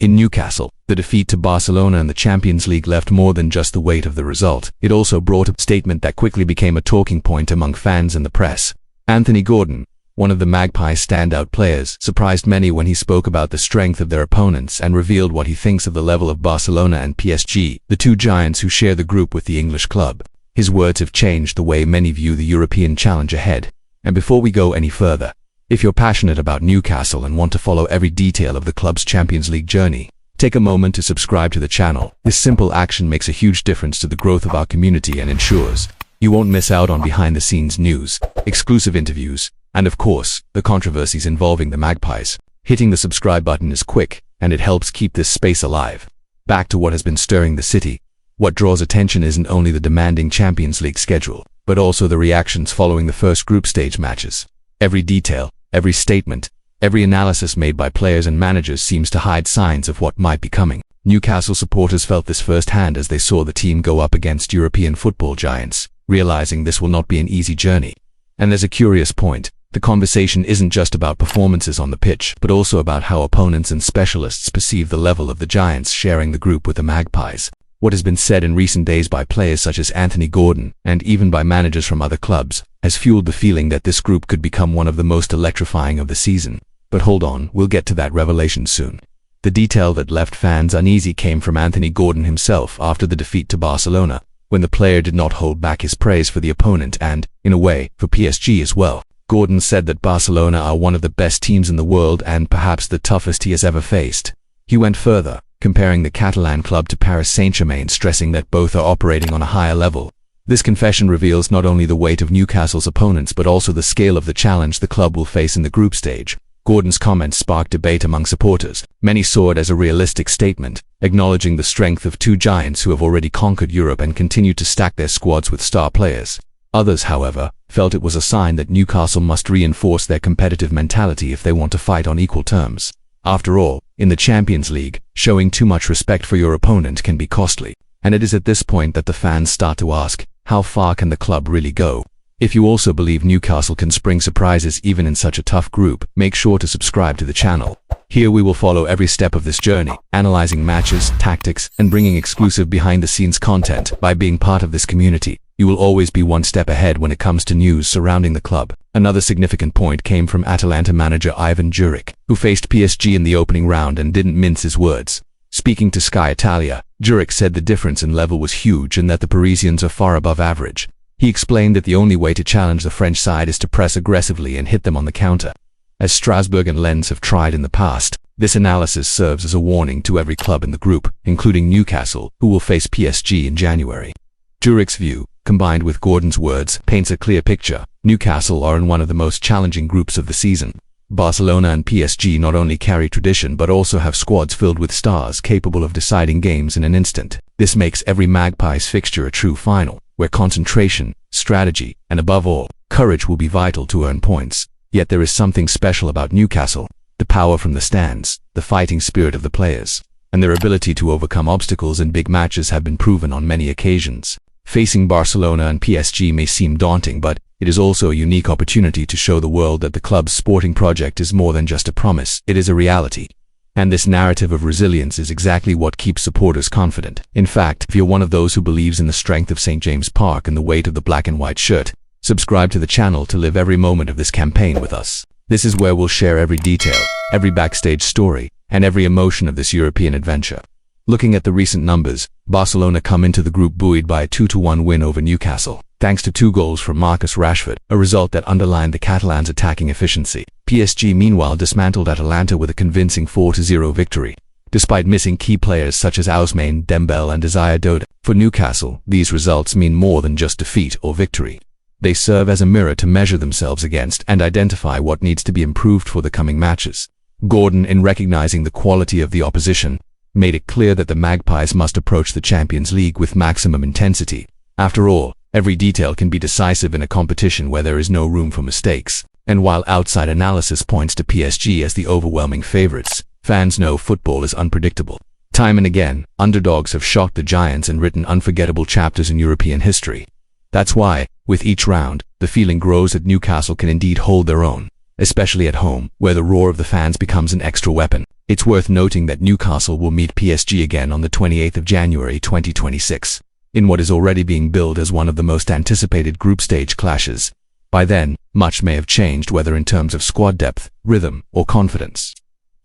In Newcastle, the defeat to Barcelona in the Champions League left more than just the weight of the result. It also brought a statement that quickly became a talking point among fans and the press. Anthony Gordon, one of the Magpies' standout players, surprised many when he spoke about the strength of their opponents and revealed what he thinks of the level of Barcelona and PSG, the two giants who share the group with the English club. His words have changed the way many view the European challenge ahead. And before we go any further, if you're passionate about Newcastle and want to follow every detail of the club's Champions League journey, take a moment to subscribe to the channel. This simple action makes a huge difference to the growth of our community and ensures you won't miss out on behind-the-scenes news, exclusive interviews, and of course, the controversies involving the Magpies. Hitting the subscribe button is quick, and it helps keep this space alive. Back to what has been stirring the city. What draws attention isn't only the demanding Champions League schedule, but also the reactions following the first group stage matches. Every detail, every statement, every analysis made by players and managers seems to hide signs of what might be coming. Newcastle supporters felt this firsthand as they saw the team go up against European football giants, realizing this will not be an easy journey. And there's a curious point. The conversation isn't just about performances on the pitch, but also about how opponents and specialists perceive the level of the giants sharing the group with the Magpies. What has been said in recent days by players such as Anthony Gordon, and even by managers from other clubs, has fueled the feeling that this group could become one of the most electrifying of the season. But hold on, we'll get to that revelation soon. The detail that left fans uneasy came from Anthony Gordon himself after the defeat to Barcelona, when the player did not hold back his praise for the opponent and, in a way, for PSG as well. Gordon said that Barcelona are one of the best teams in the world and perhaps the toughest he has ever faced. He went further, comparing the Catalan club to Paris Saint-Germain, stressing that both are operating on a higher level. This confession reveals not only the weight of Newcastle's opponents but also the scale of the challenge the club will face in the group stage. Gordon's comments sparked debate among supporters. Many saw it as a realistic statement, acknowledging the strength of two giants who have already conquered Europe and continue to stack their squads with star players. Others, however, felt it was a sign that Newcastle must reinforce their competitive mentality if they want to fight on equal terms. After all, in the Champions League, showing too much respect for your opponent can be costly. And it is at this point that the fans start to ask, how far can the club really go? If you also believe Newcastle can spring surprises even in such a tough group, make sure to subscribe to the channel. Here we will follow every step of this journey, analyzing matches, tactics, and bringing exclusive behind-the-scenes content. By being part of this community, you will always be one step ahead when it comes to news surrounding the club. Another significant point came from Atalanta manager Ivan Juric, who faced PSG in the opening round and didn't mince his words. Speaking to Sky Italia, Juric said the difference in level was huge and that the Parisians are far above average. He explained that the only way to challenge the French side is to press aggressively and hit them on the counter. As Strasbourg and Lens have tried in the past, this analysis serves as a warning to every club in the group, including Newcastle, who will face PSG in January. Juric's view, combined with Gordon's words, paints a clear picture. Newcastle are in one of the most challenging groups of the season. Barcelona and PSG not only carry tradition but also have squads filled with stars capable of deciding games in an instant. This makes every Magpies fixture a true final, where concentration, strategy, and above all, courage will be vital to earn points. Yet there is something special about Newcastle: the power from the stands, the fighting spirit of the players, and their ability to overcome obstacles in big matches have been proven on many occasions. Facing Barcelona and PSG may seem daunting, but it is also a unique opportunity to show the world that the club's sporting project is more than just a promise, it is a reality. And this narrative of resilience is exactly what keeps supporters confident. In fact, if you're one of those who believes in the strength of St. James Park and the weight of the black and white shirt, subscribe to the channel to live every moment of this campaign with us. This is where we'll share every detail, every backstage story, and every emotion of this European adventure. Looking at the recent numbers, Barcelona come into the group buoyed by a 2-1 win over Newcastle, thanks to 2 goals from Marcus Rashford, a result that underlined the Catalans' attacking efficiency. PSG meanwhile dismantled Atalanta with a convincing 4-0 victory, despite missing key players such as Ousmane Dembele and Desire Doda. For Newcastle, these results mean more than just defeat or victory. They serve as a mirror to measure themselves against and identify what needs to be improved for the coming matches. Gordon, in recognizing the quality of the opposition, made it clear that the Magpies must approach the Champions League with maximum intensity. After all, every detail can be decisive in a competition where there is no room for mistakes. And while outside analysis points to PSG as the overwhelming favorites, fans know football is unpredictable. Time and again, underdogs have shocked the giants and written unforgettable chapters in European history. That's why, with each round, the feeling grows that Newcastle can indeed hold their own, especially at home, where the roar of the fans becomes an extra weapon. It's worth noting that Newcastle will meet PSG again on the 28th of January 2026, in what is already being billed as one of the most anticipated group stage clashes. By then, much may have changed, whether in terms of squad depth, rhythm, or confidence.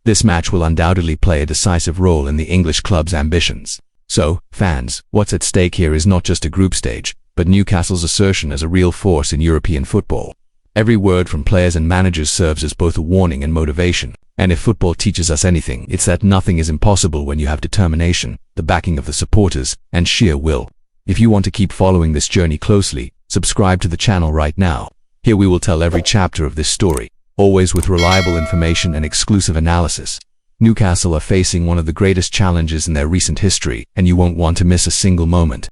This match will undoubtedly play a decisive role in the English club's ambitions. So, fans, what's at stake here is not just a group stage, but Newcastle's assertion as a real force in European football. Every word from players and managers serves as both a warning and motivation. And if football teaches us anything, it's that nothing is impossible when you have determination, the backing of the supporters, and sheer will. If you want to keep following this journey closely, subscribe to the channel right now. Here we will tell every chapter of this story, always with reliable information and exclusive analysis. Newcastle are facing one of the greatest challenges in their recent history, and you won't want to miss a single moment.